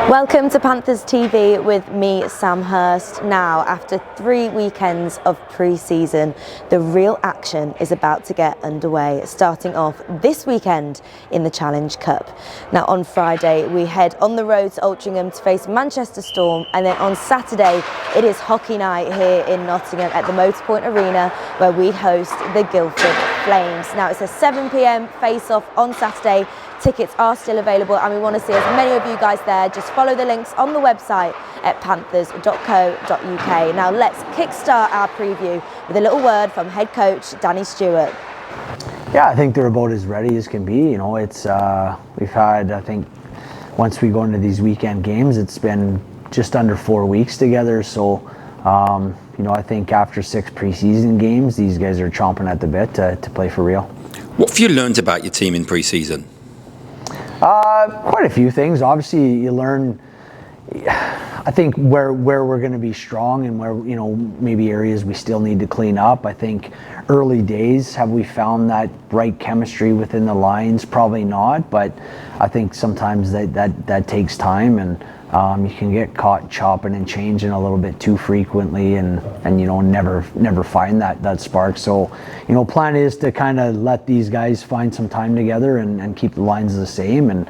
Welcome to Panthers TV with me, Sam Hurst. Now, after 3 weekends of pre-season, the real action is about to get underway, starting off this weekend in the Challenge Cup. Now, on Friday, we head on the road to Altrincham to face Manchester Storm, and then on Saturday, it is hockey night here in Nottingham at the Motorpoint Arena, where we host the Guildford Flames. Now, it's a 7 p.m. face-off on Saturday. Tickets are still available and we want to see as many of you guys there. Just follow the links on the website at panthers.co.uk. Now let's kickstart our preview with a little word from head coach Danny Stewart. Yeah, I think they're about as ready as can be. You know, it's we've had, I think, once we go into these weekend games, it's been just under 4 weeks together. So, you know, I think after 6 preseason games, these guys are chomping at the bit to play for real. What have you learned about your team in preseason? Quite a few things. Obviously, you learn, I think, where we're going to be strong and where, you know, maybe areas we still need to clean up. I think early days, have we found that right chemistry within the lines? Probably not, but I think sometimes that takes time, and you can get caught chopping and changing a little bit too frequently, and you know, never find that spark. So, you know, plan is to kind of let these guys find some time together and keep the lines the same. And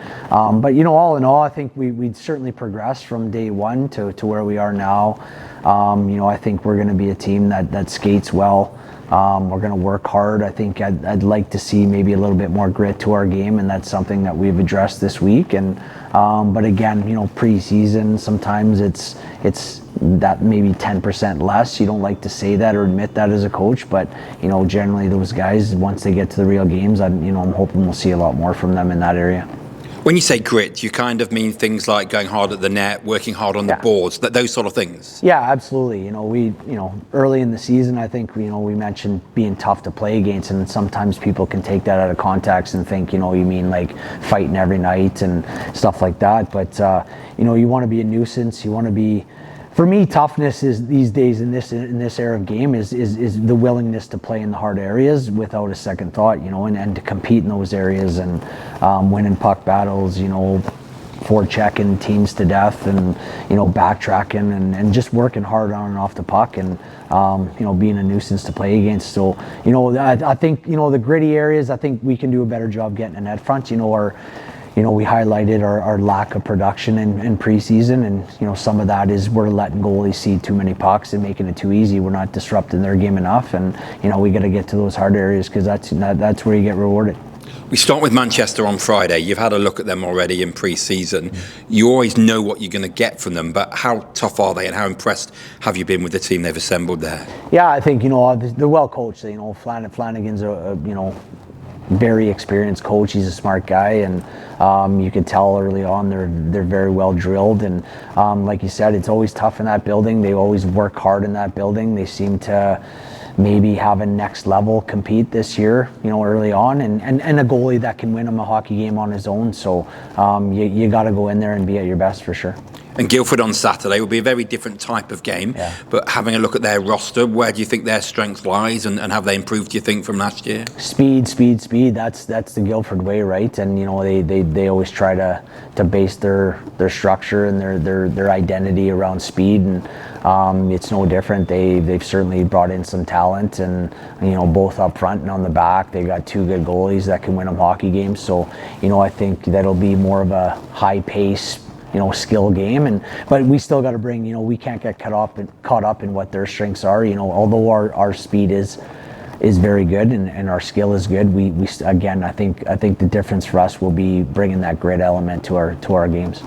but you know, all in all, I think we'd certainly progressed from day one to where we are now. You know, I think we're going to be a team that skates well. We're going to work hard. I think I'd like to see maybe a little bit more grit to our game, and that's something that we've addressed this week. And but again, you know, pre-season, sometimes it's that maybe 10% less. You don't like to say that or admit that as a coach, but you know, generally those guys, once they get to the real games, I'm hoping we'll see a lot more from them in that area. When you say grit, you kind of mean things like going hard at the net, working hard on the boards, those sort of things? Yeah, absolutely. You know, early in the season, I think, you know, we mentioned being tough to play against, and sometimes people can take that out of context and think, you know, you mean like fighting every night and stuff like that. But, you know, you want to be a nuisance. You want to be, for me, toughness is these days in this era of game is the willingness to play in the hard areas without a second thought, you know, and to compete in those areas and winning puck battles, you know, forechecking teams to death, and you know, backtracking and just working hard on and off the puck, and you know, being a nuisance to play against. So, you know, I think, you know, the gritty areas, I think we can do a better job getting a net front. You know, we highlighted our lack of production in preseason, and you know, some of that is we're letting goalies see too many pucks and making it too easy. We're not disrupting their game enough, and you know, we got to get to those hard areas, because that's where you get rewarded. We start with Manchester on Friday. You've had a look at them already in pre-season. You always know what you're going to get from them, but how tough are they, and how impressed have you been with the team they've assembled there? Yeah, I think, you know, they're well coached. You know, Flanagan's you know, very experienced coach. He's a smart guy, and you could tell early on they're very well drilled, and like you said, it's always tough in that building. They always work hard in that building. They seem to maybe have a next level compete this year, you know, early on, and a goalie that can win him a hockey game on his own. So you got to go in there and be at your best for sure. And Guildford on Saturday will be a very different type of game. Yeah. But having a look at their roster, where do you think their strength lies, and have they improved, do you think, from last year? Speed. That's the Guildford way, right? And you know, they always try to base their structure and their identity around speed, and it's no different. They've certainly brought in some talent, and you know, both up front and on the back, they got 2 good goalies that can win them hockey games. So you know, I think that'll be more of a high pace, you know, skill game, but we still got to bring, you know, we can't get caught up in what their strengths are. You know, although our speed is very good and our skill is good, we again, I think the difference for us will be bringing that grit element to our games.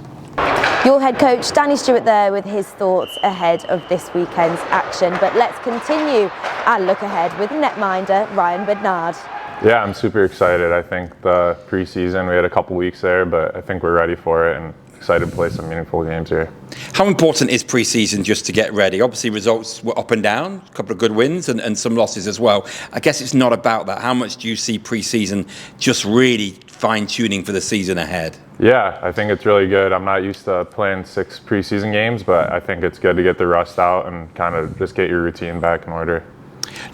Your head coach Danny Stewart there with his thoughts ahead of this weekend's action. But let's continue our look ahead with netminder Ryan Bednard. Yeah, I'm super excited. I think the preseason, we had a couple weeks there, but I think we're ready for it, and excited to play some meaningful games here. How important is pre-season just to get ready? Obviously, results were up and down, a couple of good wins and some losses as well. I guess it's not about that. How much do you see pre-season just really fine-tuning for the season ahead? Yeah, I think it's really good. I'm not used to playing 6 preseason games, but I think it's good to get the rust out and kind of just get your routine back in order.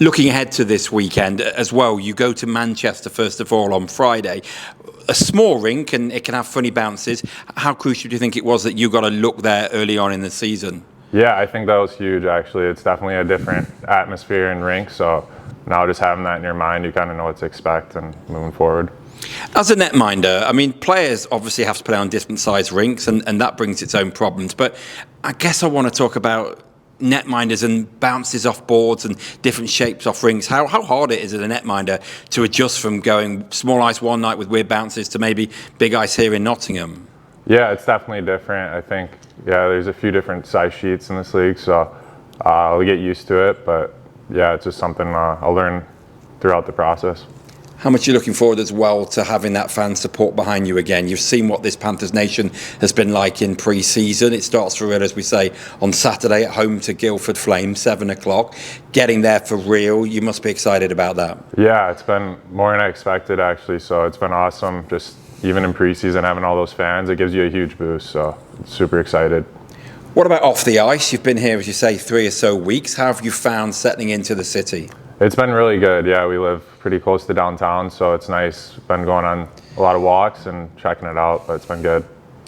Looking ahead to this weekend as well, you go to Manchester first of all on Friday. A small rink and it can have funny bounces. How crucial do you think it was that you got to look there early on in the season? Yeah, I think that was huge, actually. It's definitely a different atmosphere and rink, so now just having that in your mind, you kind of know what to expect and moving forward. As a netminder, I mean, players obviously have to play on different size rinks, and that brings its own problems. But I guess I want to talk about netminders and bounces off boards and different shapes off rinks. How hard it is as a netminder to adjust from going small ice one night with weird bounces to maybe big ice here in Nottingham? Yeah, it's definitely different. I think, there's a few different size sheets in this league, so I'll get used to it. But yeah, it's just something I'll learn throughout the process. How much are you looking forward as well to having that fan support behind you again? You've seen what this Panthers Nation has been like in pre-season. It starts for real, as we say, on Saturday at home to Guildford Flames, 7 o'clock. Getting there for real, you must be excited about that. Yeah, it's been more than I expected, actually, so it's been awesome. Just even in pre-season, having all those fans, it gives you a huge boost, so super excited. What about off the ice? You've been here, as you say, 3 or so weeks. How have you found settling into the city? It's been really good. Yeah, we live pretty close to downtown, so it's nice. Been going on a lot of walks and checking it out, but it's been good.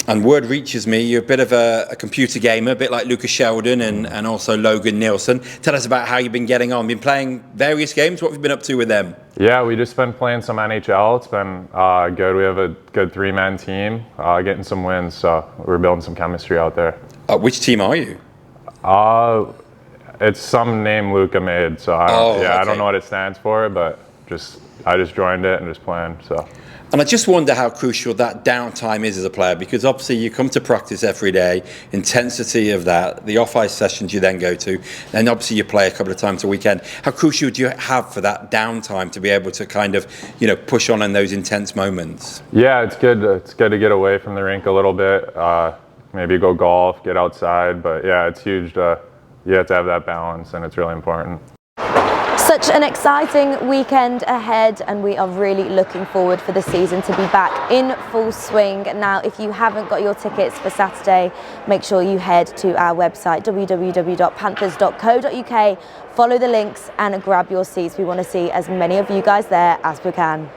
And word reaches me, you're a bit of a computer gamer, a bit like Lucas Sheldon and also Logan Nielsen. Tell us about how you've been getting on. Been playing various games. What have you been up to with them? Yeah, we just been playing some NHL. It's been good. We have a good 3-man team, getting some wins, so we're building some chemistry out there. Which team are you? It's some name Luca made, so I don't know what it stands for, but I just joined it and just playing. So. And I just wonder how crucial that downtime is as a player, because obviously you come to practice every day, intensity of that, the off-ice sessions you then go to, and obviously you play a couple of times a weekend. How crucial do you have for that downtime to be able to kind of, push on in those intense moments? Yeah, it's good. It's good to get away from the rink a little bit. Maybe go golf, get outside, but yeah, it's huge. You have to have that balance, and it's really important. Such an exciting weekend ahead, and we are really looking forward for the season to be back in full swing. Now, if you haven't got your tickets for Saturday, make sure you head to our website, www.panthers.co.uk, follow the links and grab your seats. We want to see as many of you guys there as we can.